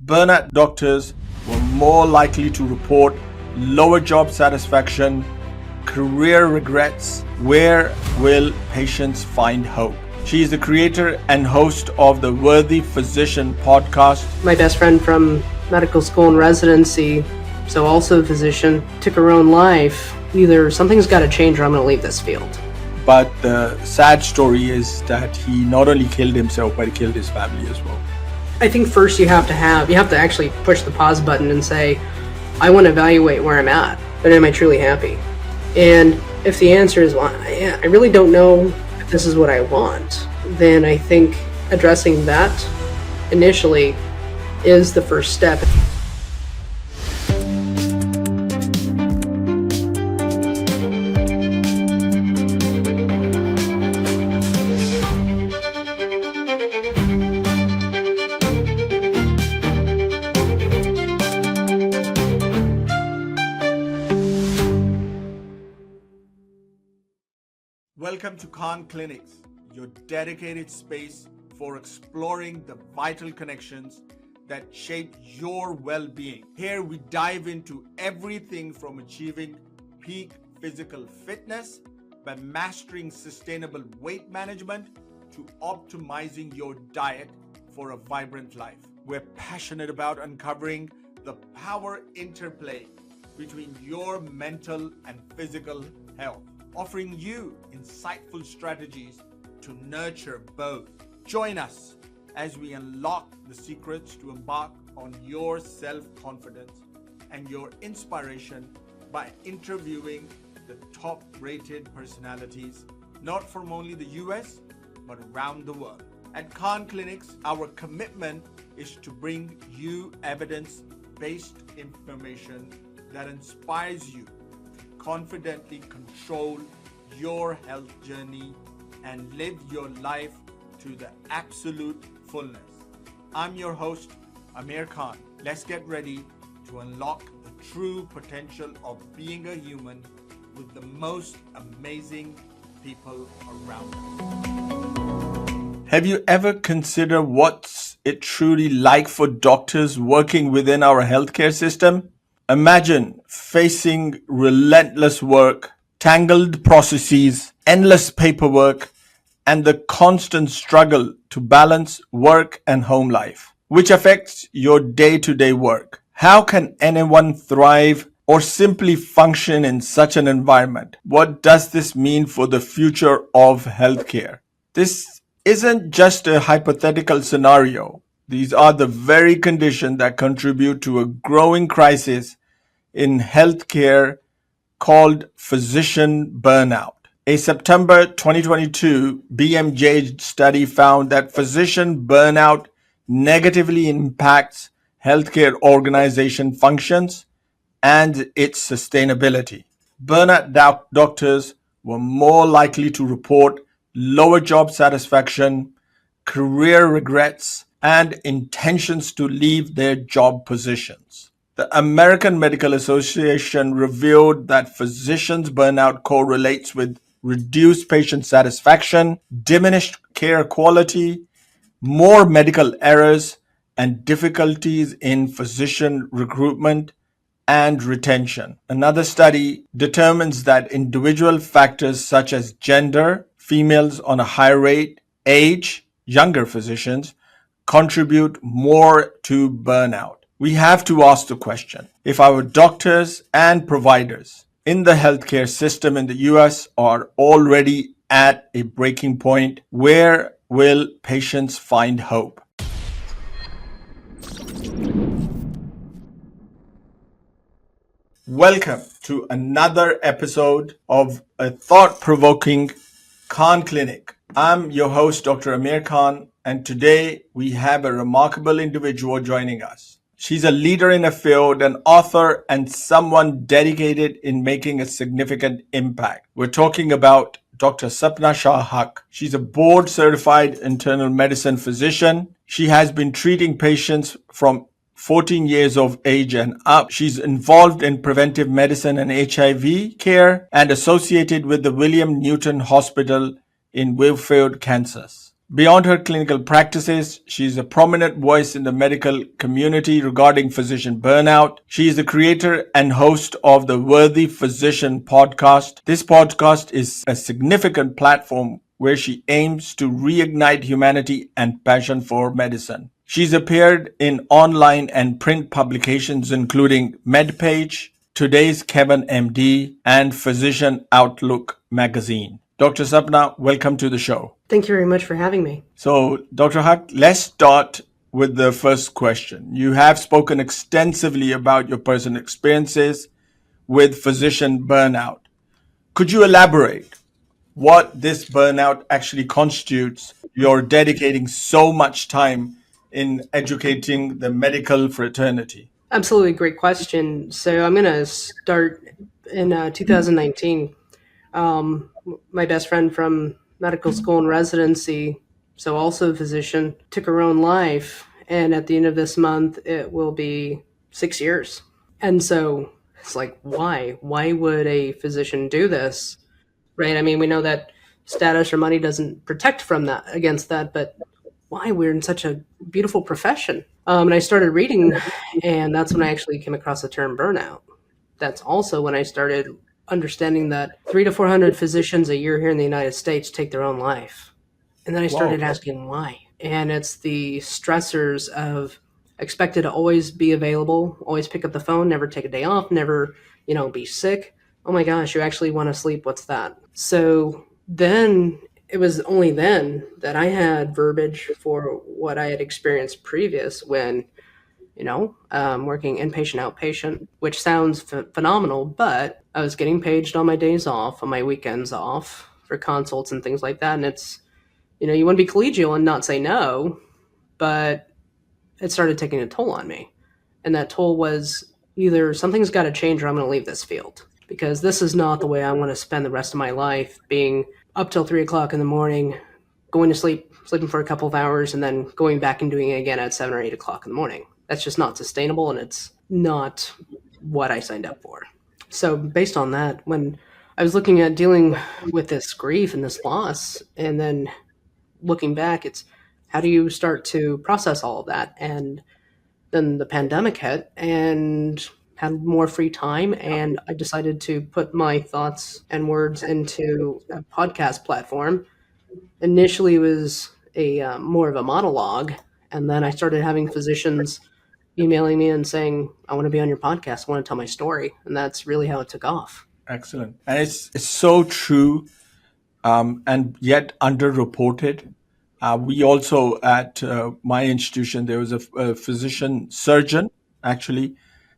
Burnout doctors were more likely to report lower job satisfaction, career regrets. Where will patients find hope? She is the creator and host of the Worthy Physician podcast. My best friend from medical school and residency, so also a physician, took her own life. Either something's got to change or I'm going to leave this field. But the sad story is that he not only killed himself, but he killed his family as well. I think first you have to actually push the pause button and say, I want to evaluate where I'm at, but am I truly happy? And if the answer is, well, I really don't know if this is what I want, then I think addressing that initially is the first step. Welcome to KhanKlinics, your dedicated space for exploring the vital connections that shape your well-being. Here we dive into everything from achieving peak physical fitness by mastering sustainable weight management to optimizing your diet for a vibrant life. We're passionate about uncovering the power interplay between your mental and physical health, offering you insightful strategies to nurture both. Join us as we unlock the secrets to embark on your self-confidence and your inspiration by interviewing the top-rated personalities, not from only the US, but around the world. At KhanKlinics, our commitment is to bring you evidence-based information that inspires you to confidently control your health journey and live your life to the absolute fullness. I'm your host, Amir Khan. Let's get ready to unlock the true potential of being a human with the most amazing people around us. Have you ever considered what's it truly like for doctors working within our healthcare system? Imagine facing relentless work, tangled processes, endless paperwork, and the constant struggle to balance work and home life, which affects your day-to-day work. How can anyone thrive or simply function in such an environment? What does this mean for the future of healthcare? This isn't just a hypothetical scenario. These are the very conditions that contribute to a growing crisis in healthcare called physician burnout. A September 2022 BMJ study found that physician burnout negatively impacts healthcare organization functions and its sustainability. Burnout doctors were more likely to report lower job satisfaction, career regrets, and intentions to leave their job positions. The American Medical Association revealed that physicians' burnout correlates with reduced patient satisfaction, diminished care quality, more medical errors, and difficulties in physician recruitment and retention. Another study determines that individual factors such as gender, females on a higher rate, age, younger physicians, contribute more to burnout. We have to ask the question, if our doctors and providers in the healthcare system in the US are already at a breaking point, where will patients find hope? Welcome to another episode of a thought-provoking Khan Clinic. I'm your host, Dr. Amir Khan, and today we have a remarkable individual joining us. She's a leader in a field, an author, and someone dedicated in making a significant impact. We're talking about Dr. Sapna Shah-Haque. She's a board-certified internal medicine physician. She has been treating patients from 14 years of age and up. She's involved in preventive medicine and HIV care and associated with the William Newton Hospital in Wilfield, Kansas. Beyond her clinical practices, she is a prominent voice in the medical community regarding physician burnout. She is the creator and host of the Worthy Physician podcast. This podcast is a significant platform where she aims to reignite humanity and passion for medicine. She's appeared in online and print publications including MedPage, Today's Kevin MD, and Physician Outlook magazine. Dr. Sapna, welcome to the show. Thank you very much for having me. So, Dr. Haq, let's start with the first question. You have spoken extensively about your personal experiences with physician burnout. Could you elaborate what this burnout actually constitutes? You're dedicating so much time in educating the medical fraternity. Absolutely great question. So I'm going to start in 2019. My best friend from medical school and residency, so also a physician, took her own life. And at the end of this month, it will be 6 years. And so it's like, why? Why would a physician do this? Right? I mean, we know that status or money doesn't protect from that, against that, but why? We're in such a beautiful profession. And I started reading, and that's when I actually came across the term burnout. That's also when I started understanding that 300 to 400 physicians a year here in the United States take their own life. And then I started asking why. And it's the stressors of expected to always be available, always pick up the phone, never take a day off, never, be sick. Oh my gosh, you actually want to sleep. What's that? So then it was only then that I had verbiage for what I had experienced previous when, working inpatient, outpatient, which sounds phenomenal, but I was getting paged on my days off, on my weekends off for consults and things like that. And it's, you want to be collegial and not say no, but it started taking a toll on me. And that toll was either something's got to change or I'm going to leave this field, because this is not the way I want to spend the rest of my life, being up till 3 o'clock in the morning, going to sleep, sleeping for a couple of hours, and then going back and doing it again at 7 or 8 o'clock in the morning. That's just not sustainable, and it's not what I signed up for. So based on that, when I was looking at dealing with this grief and this loss, and then looking back, it's how do you start to process all of that? And then the pandemic hit and had more free time, and I decided to put my thoughts and words into a podcast platform. Initially, it was a more of a monologue, and then I started having physicians emailing me and saying, I want to be on your podcast, I want to tell my story. And that's really how it took off. Excellent. And it's so true, and yet underreported. We also, at my institution, there was a physician surgeon, actually,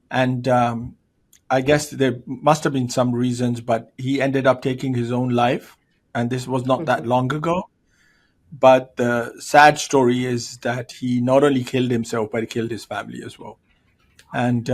and I guess there must have been some reasons, but he ended up taking his own life. And this was not that long ago. But the sad story is that he not only killed himself, but he killed his family as well. And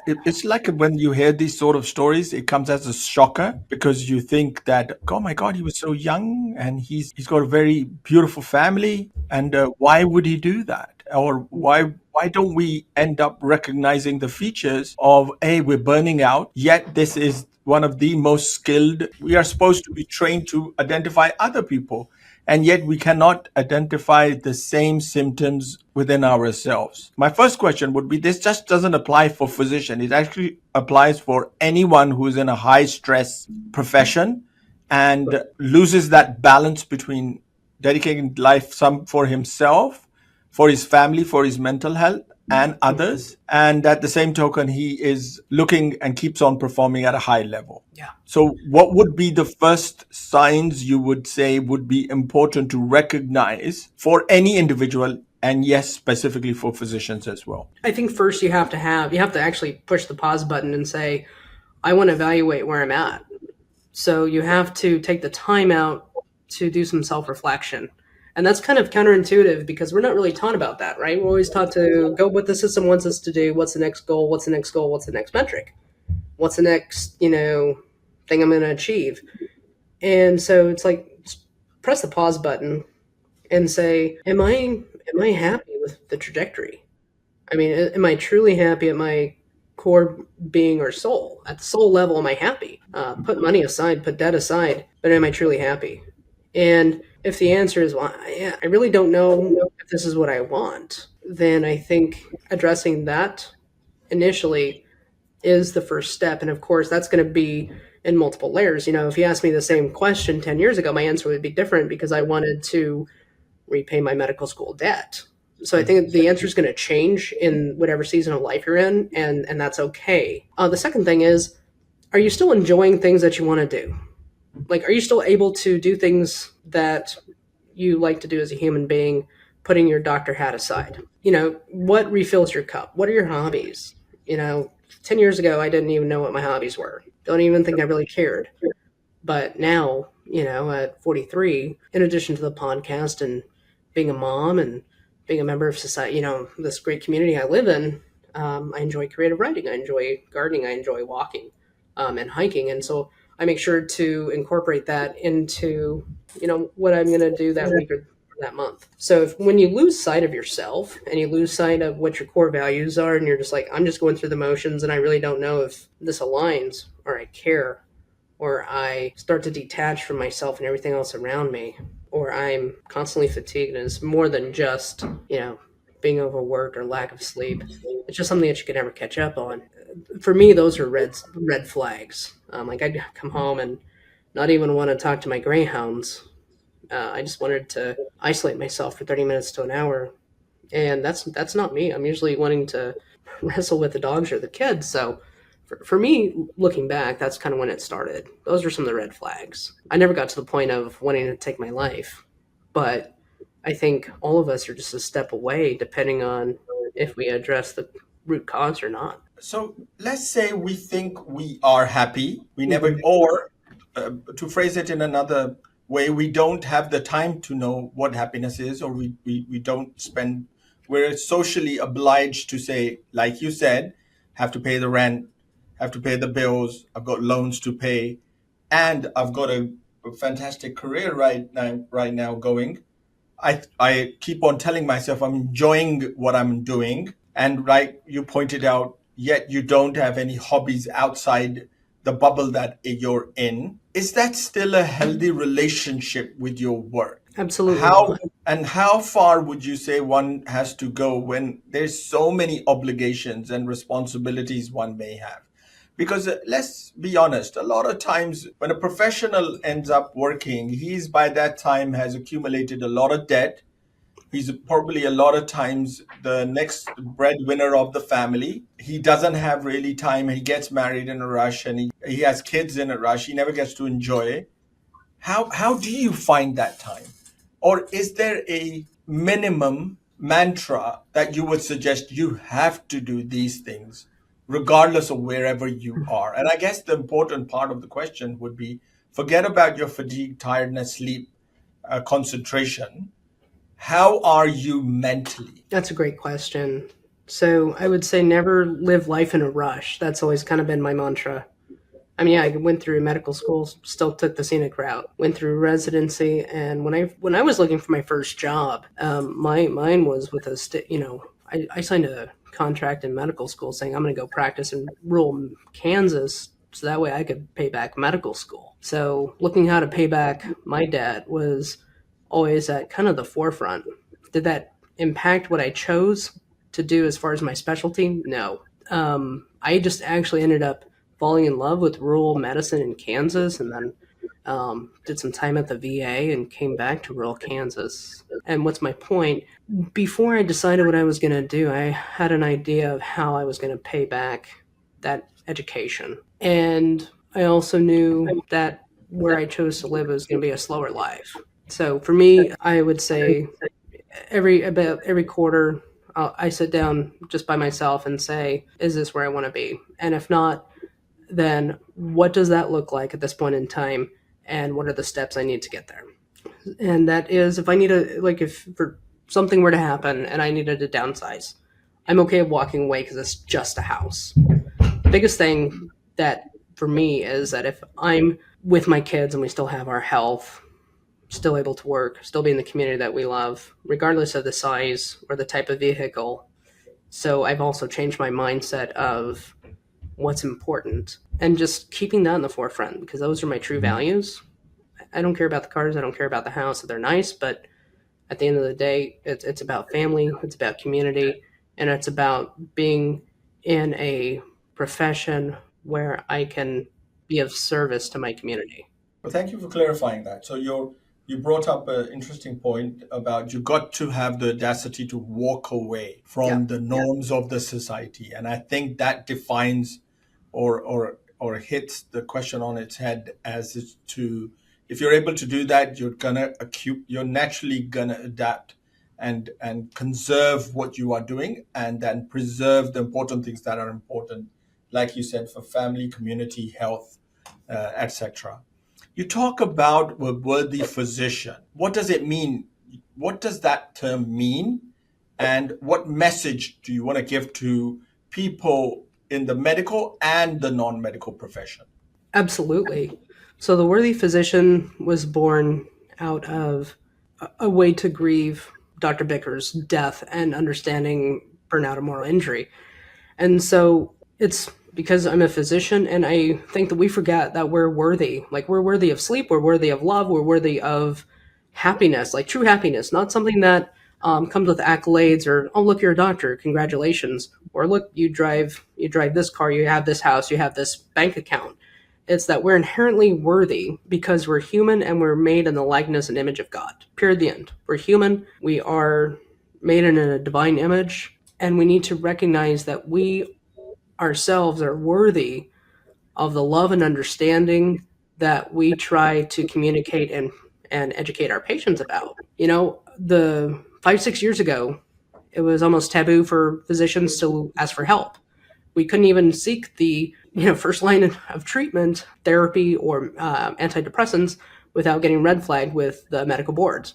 it's like when you hear these sort of stories, it comes as a shocker, because you think that, oh my God, he was so young and he's got a very beautiful family. And why would he do that? Or why don't we end up recognizing the features of, hey, we're burning out, yet this is one of the most skilled. We are supposed to be trained to identify other people, and yet we cannot identify the same symptoms within ourselves. My first question would be, this just doesn't apply for physician. It actually applies for anyone who's in a high stress profession and loses that balance between dedicating life some for himself, for his family, for his mental health, and others. And at the same token, he is looking and keeps on performing at a high level. Yeah. So what would be the first signs you would say would be important to recognize for any individual, and yes, specifically for physicians as well? I think first you have to actually push the pause button and say, I want to evaluate where I'm at. So you have to take the time out to do some self-reflection. And that's kind of counterintuitive, because we're not really taught about that, right? We're always taught to go what the system wants us to do. What's the next goal? What's the next goal? What's the next metric? What's the next, thing I'm going to achieve? And so it's like, press the pause button and say, am I happy with the trajectory? I mean, am I truly happy at my core being or soul? At the soul level, am I happy? Put money aside, put debt aside, but am I truly happy? And if the answer is, well, yeah, I really don't know if this is what I want, then I think addressing that initially is the first step. And of course, that's going to be in multiple layers. If you asked me the same question 10 years ago, my answer would be different because I wanted to repay my medical school debt. So I think the answer is going to change in whatever season of life you're in, and that's okay. The second thing is, are you still enjoying things that you want to do? Like, are you still able to do things that you like to do as a human being, putting your doctor hat aside? What refills your cup? What are your hobbies? 10 years ago, I didn't even know what my hobbies were. Don't even think I really cared. But now, at 43, in addition to the podcast and being a mom and being a member of society, this great community I live in, I enjoy creative writing. I enjoy gardening. I enjoy walking and hiking. And so I make sure to incorporate that into, what I'm going to do that week or that month. So when you lose sight of yourself and you lose sight of what your core values are, and you're just like, I'm just going through the motions and I really don't know if this aligns or I care, or I start to detach from myself and everything else around me, or I'm constantly fatigued and it's more than just, being overworked or lack of sleep. It's just something that you can never catch up on. For me, those are red flags. Like, I'd come home and not even want to talk to my greyhounds. I just wanted to isolate myself for 30 minutes to an hour. And that's not me. I'm usually wanting to wrestle with the dogs or the kids. So for me, looking back, that's kind of when it started. Those are some of the red flags. I never got to the point of wanting to take my life, but I think all of us are just a step away, depending on if we address the root cause or not. So let's say we think we are happy, we never, Mhm. or to phrase it in another way, we don't have the time to know what happiness is, or we don't spend, we're socially obliged to say, like you said, have to pay the rent, have to pay the bills, I've got loans to pay, and I've got a fantastic career right now going. I keep on telling myself I'm enjoying what I'm doing. And right, you pointed out, yet you don't have any hobbies outside the bubble that you're in. Is that still a healthy relationship with your work? Absolutely How not. and how far would you say one has to go when there's so many obligations and responsibilities one may have? Because let's be honest, a lot of times when a professional ends up working, he's by that time has accumulated a lot of debt. He's probably a lot of times the next breadwinner of the family. He doesn't have really time. He gets married in a rush and he has kids in a rush. He never gets to enjoy. How do you find that time? Or is there a minimum mantra that you would suggest you have to do these things regardless of wherever you are? And I guess the important part of the question would be forget about your fatigue, tiredness, sleep, concentration. How are you mentally? That's a great question. So I would say never live life in a rush. That's always kind of been my mantra. I mean, yeah, I went through medical school, still took the scenic route, went through residency, and when I was looking for my first job, mine was with I signed a contract in medical school saying I'm going to go practice in rural Kansas, so that way I could pay back medical school. So looking how to pay back my debt was always at kind of the forefront. Did that impact what I chose to do as far as my specialty? No. I just actually ended up falling in love with rural medicine in Kansas, and then did some time at the VA and came back to rural Kansas. And what's my point? Before I decided what I was going to do, I had an idea of how I was going to pay back that education. And I also knew that where I chose to live was going to be a slower life. So for me, I would say about every quarter, I sit down just by myself and say, "Is this where I want to be?" And if not, then what does that look like at this point in time, and what are the steps I need to get there? And that is, if I need to, like, if for something were to happen and I needed to downsize, I'm okay walking away because it's just a house. The biggest thing that for me is that if I'm with my kids and we still have our health, still able to work, still be in the community that we love, regardless of the size or the type of vehicle. So I've also changed my mindset of what's important and just keeping that in the forefront because those are my true values. I don't care about the cars, I don't care about the house, they're nice, but at the end of the day, it's about family, it's about community, and it's about being in a profession where I can be of service to my community. Well, thank you for clarifying that. So you brought up an interesting point about you got to have the audacity to walk away Yeah, from the norms of the society, and I think that defines or hits the question on its head as to if you're able to do that, you're naturally gonna adapt and conserve what you are doing, and then preserve the important things that are important, like you said, for family, community, health, etc. You talk about a worthy physician. What does it mean? What does that term mean? And what message do you want to give to people in the medical and the non medical profession? absolutely. So the worthy physician was born out of a way to grieve Dr. Bicker's death and understanding burnout and moral injury. And so it's because I'm a physician, and I think that we forget that we're worthy. Like, we're worthy of sleep, we're worthy of love, we're worthy of happiness, like true happiness, not something that comes with accolades or, oh, look, you're a doctor, congratulations, or look, you drive this car, you have this house, you have this bank account. It's that we're inherently worthy because we're human and we're made in the likeness and image of God. Period. The end. We're human. We are made in a divine image, and we need to recognize that we ourselves are worthy of the love and understanding that we try to communicate and educate our patients about. The 5, 6 years ago, it was almost taboo for physicians to ask for help. We couldn't even seek the first line of treatment, therapy, or antidepressants without getting red flagged with the medical boards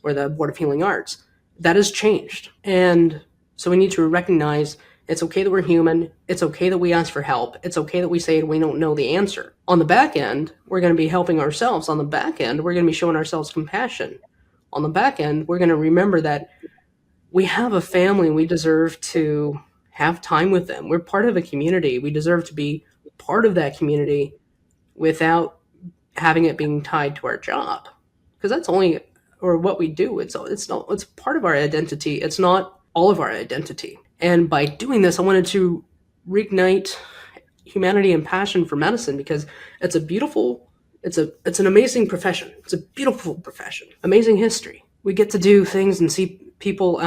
or the Board of Healing Arts. That has changed, and so we need to recognize it's okay that we're human. It's okay that we ask for help. It's okay that we say we don't know the answer. On the back end, we're going to be helping ourselves. On the back end, we're going to be showing ourselves compassion. On the back end, we're going to remember that we have a family. We deserve to have time with them. We're part of a community. We deserve to be part of that community without having it being tied to our job, because that's only or what we do. It's part of our identity. It's not all of our identity. And by doing this, I wanted to reignite humanity and passion for medicine, because it's a beautiful, it's an amazing profession. It's a beautiful profession, amazing history. We get to do things and see people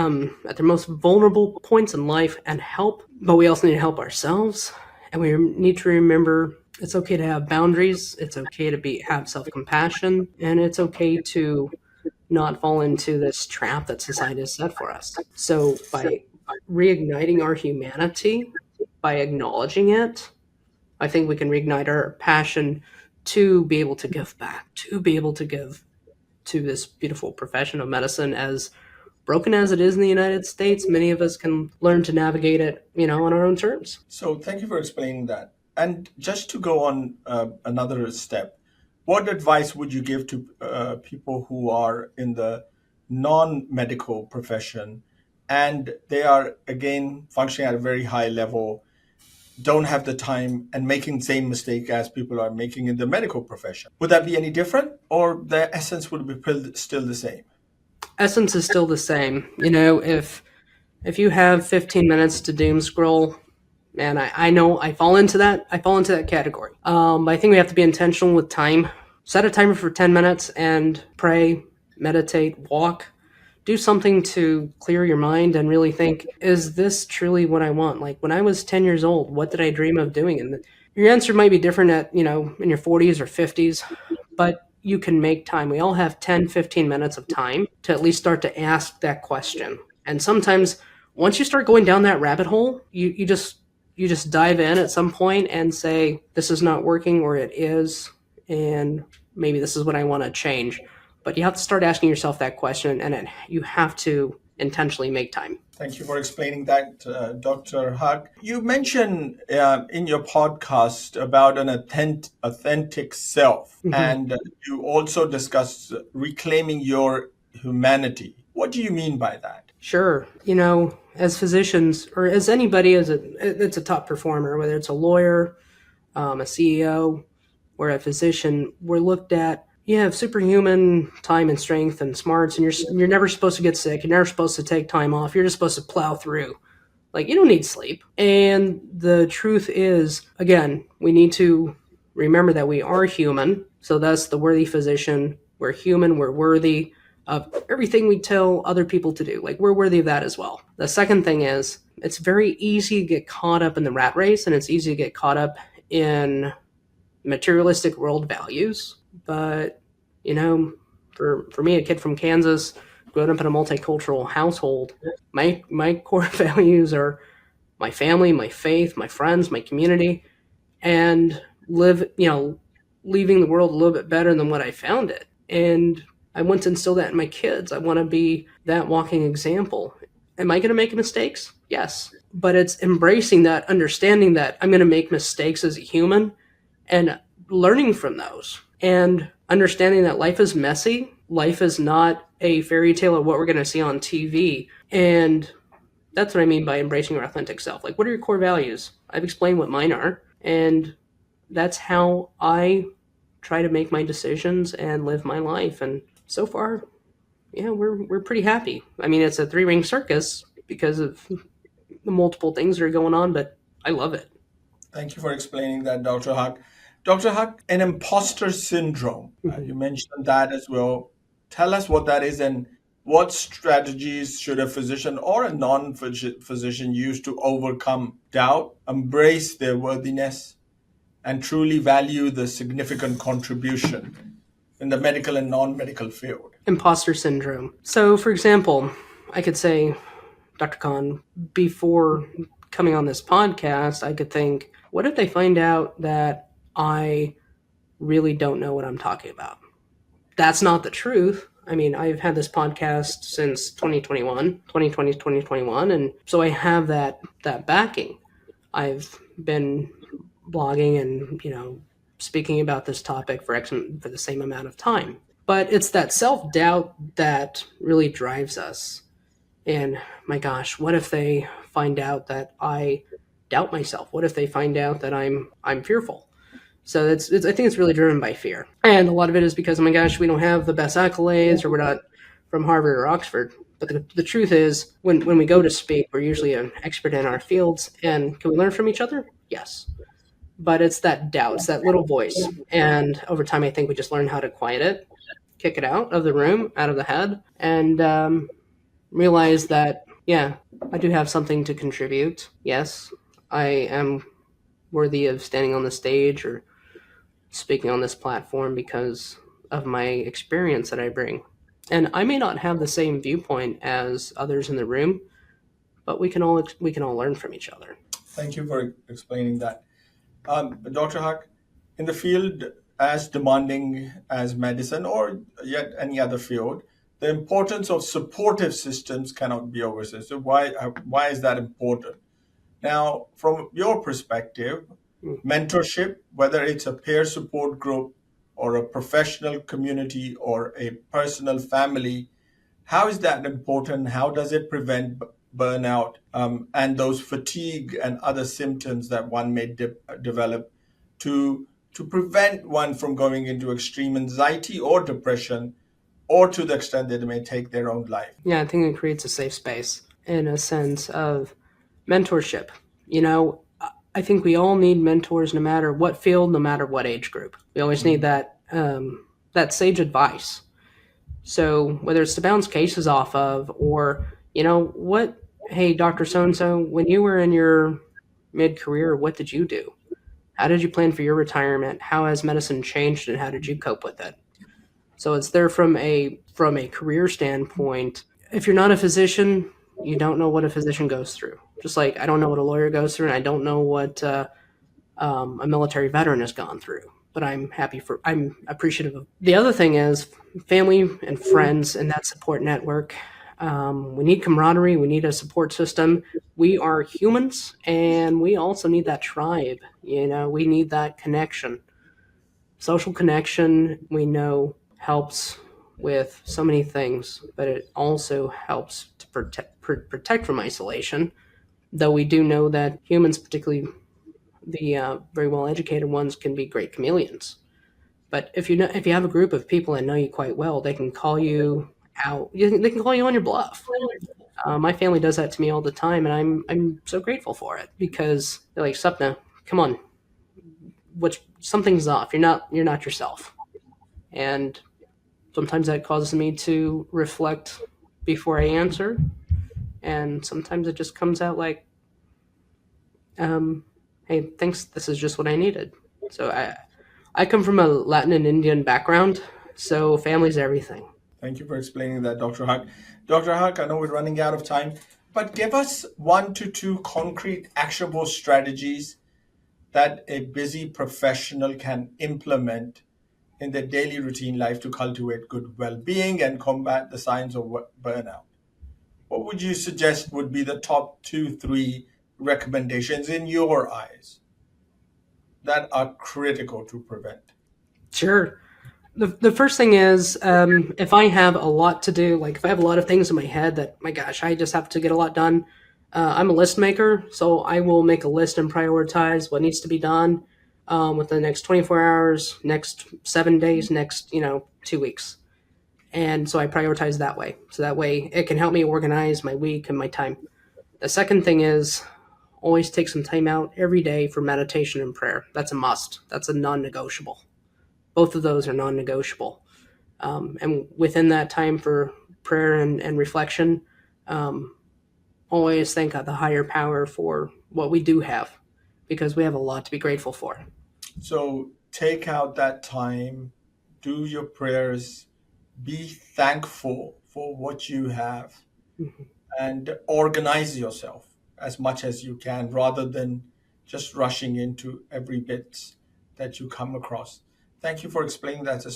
at their most vulnerable points in life and help, but we also need to help ourselves. And we need to remember it's okay to have boundaries. It's okay to have self-compassion, and it's okay to not fall into this trap that society has set for us. So by reigniting our humanity, by acknowledging it, I think we can reignite our passion to be able to give back, to be able to give to this beautiful profession of medicine. As broken as it is in the United States, many of us can learn to navigate it, on our own terms. So, thank you for explaining that. And just to go on another step, what advice would you give to people who are in the non medical profession and they are, again, functioning at a very high level, don't have the time, and making the same mistake as people are making in the medical profession? Would that be any different, or the essence would be still the same? Essence is still the same. If you have 15 minutes to doom scroll, man, I know I fall into that. I fall into that category. But I think we have to be intentional with time. Set a timer for 10 minutes and pray, meditate, walk. Do something to clear your mind and really think, is this truly what I want? Like, when I was 10 years old, what did I dream of doing? And your answer might be different in your 40s or 50s, but you can make time. We all have 10, 15 minutes of time to at least start to ask that question. And sometimes once you start going down that rabbit hole, you just dive in at some point and say, this is not working, or it is, and maybe this is what I want to change. But you have to start asking yourself that question, and you have to intentionally make time. Thank you for explaining that, Dr. Haq. You mentioned in your podcast about an authentic self, and you also discussed reclaiming your humanity. What do you mean by that? Sure. As physicians, or as anybody, it's a top performer, whether it's a lawyer, a CEO, or a physician, we're looked at you have superhuman time and strength and smarts, and you're never supposed to get sick. You're never supposed to take time off. You're just supposed to plow through. Like, you don't need sleep. And the truth is, again, we need to remember that we are human. So that's the worthy physician. We're human. We're worthy of everything we tell other people to do. Like, we're worthy of that as well. The second thing is, it's very easy to get caught up in the rat race, and it's easy to get caught up in materialistic world values. But, you know, for me, a kid from Kansas, growing up in a multicultural household, my core values are my family, my faith, my friends, my community, and leaving the world a little bit better than what I found it. And I want to instill that in my kids. I want to be that walking example. Am I going to make mistakes? Yes. But it's embracing that, understanding that I'm going to make mistakes as a human and learning from those and understanding that life is messy. Life is not a fairy tale of what we're going to see on TV. And that's what I mean by embracing your authentic self. Like, what are your core values? I've explained what mine are. And that's how I try to make my decisions and live my life. And so far, yeah, we're pretty happy. I mean, it's a three-ring circus because of the multiple things that are going on, but I love it. Thank you for explaining that, Dr. Huck. Dr. Huck, an imposter syndrome, Mhm. you mentioned that as well. Tell us what that is and what strategies should a physician or a non physician use to overcome doubt, embrace their worthiness, and truly value the significant contribution in the medical and non medical field? Imposter syndrome. So, for example, I could say, Dr. Khan, before coming on this podcast, I could think, what if they find out that I really don't know what I'm talking about? That's not the truth. I mean, I've had this podcast since 2021, and so I have that backing. I've been blogging and, speaking about this topic for the same amount of time. But it's that self-doubt that really drives us. And my gosh, what if they find out that I doubt myself? What if they find out that I'm fearful? So it's I think it's really driven by fear, and a lot of it is because, oh my gosh, we don't have the best accolades, or we're not from Harvard or Oxford. But the truth is, when we go to speak, we're usually an expert in our fields, and can we learn from each other? Yes. But it's that doubt, it's that little voice, and over time, I think we just learn how to quiet it, kick it out of the room, out of the head, and realize that, yeah, I do have something to contribute. Yes, I am worthy of standing on the stage or speaking on this platform because of my experience that I bring. And I may not have the same viewpoint as others in the room, but we can all learn from each other. Thank you for explaining that. Dr. Huck, in the field as demanding as medicine or yet any other field, the importance of supportive systems cannot be overstated. So why is that important? Now, from your perspective, mentorship, whether it's a peer support group or a professional community or a personal family, how is that important? How does it prevent burnout and those fatigue and other symptoms that one may develop to prevent one from going into extreme anxiety or depression, or to the extent that they may take their own life? Yeah, I think it creates a safe space in a sense of mentorship. I think we all need mentors no matter what field, no matter what age group. We always need that sage advice. So whether it's to bounce cases off of, or hey, Doctor So and So, when you were in your mid career, what did you do? How did you plan for your retirement? How has medicine changed, and how did you cope with it? So it's there from a career standpoint. If you're not a physician, you don't know what a physician goes through. Just like I don't know what a lawyer goes through, and I don't know what a military veteran has gone through. But I'm appreciative of. The other thing is family and friends and that support network. We need camaraderie. We need a support system. We are humans, and we also need that tribe. We need that connection. Social connection, we know, helps with so many things, but it also helps to protect from isolation. Though we do know that humans, particularly the very well educated ones, can be great chameleons. But if you have a group of people that know you quite well, they can call you out. They can call you on your bluff. My family does that to me all the time, and I'm so grateful for it because they're like, Sapna, come on, something's off. You're not yourself, and sometimes that causes me to reflect before I answer, and sometimes it just comes out like, "Hey, thanks. This is just what I needed." So I come from a Latin and Indian background, so family's everything. Thank you for explaining that, Dr. Huck. Dr. Huck, I know we're running out of time, but give us 1 to 2 concrete actionable strategies that a busy professional can implement in their daily routine life to cultivate good well-being and combat the signs of burnout. What would you suggest would be the top 2, 3 recommendations in your eyes that are critical to prevent? Sure. The first thing is, if I have a lot to do, like if I have a lot of things in my head that, my gosh, I just have to get a lot done. I'm a list maker, so I will make a list and prioritize what needs to be done within the next 24 hours, next 7 days, next 2 weeks, and so I prioritize that way. So that way, it can help me organize my week and my time. The second thing is always take some time out every day for meditation and prayer. That's a must. That's a non-negotiable. Both of those are non-negotiable. And within that time for prayer and reflection, always thank God the higher power for what we do have, because we have a lot to be grateful for. So take out that time, do your prayers, be thankful for what you have, and organize yourself as much as you can rather than just rushing into every bit that you come across. Thank you for explaining that.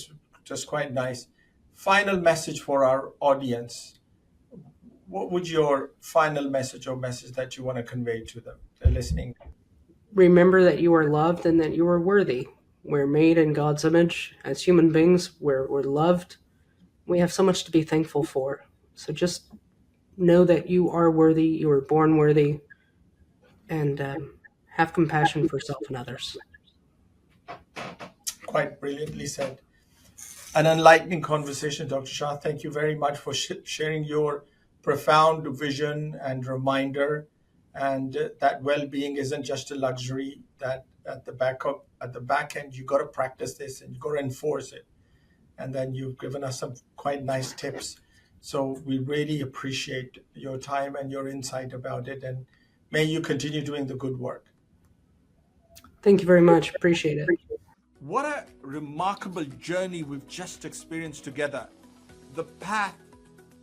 Just quite nice. Final message for our audience. What would your final message or message that you want to convey to them? They're listening. Remember that you are loved and that you are worthy. We're made in God's image. As human beings, we're loved. We have so much to be thankful for. So just know that you are worthy, you were born worthy, and have compassion for self and others. Quite brilliantly said. An enlightening conversation, Dr. Shah. Thank you very much for sharing your profound vision and reminder, and that well-being isn't just a luxury. That at the back end, you got to practice this and you got to enforce it. And then you've given us some quite nice tips. So we really appreciate your time and your insight about it. And may you continue doing the good work. Thank you very much. Appreciate it. What a remarkable journey we've just experienced together. The path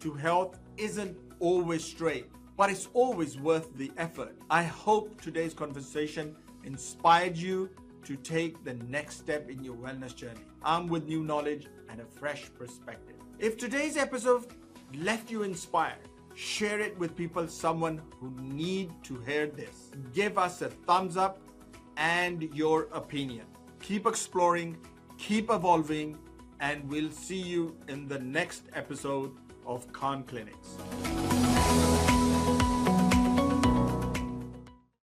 to health isn't always straight, but it's always worth the effort. I hope today's conversation inspired you to take the next step in your wellness journey, armed with new knowledge and a fresh perspective. If today's episode left you inspired, share it with someone who need to hear this. Give us a thumbs up and your opinion. Keep exploring, keep evolving, and we'll see you in the next episode of KhanKlinics.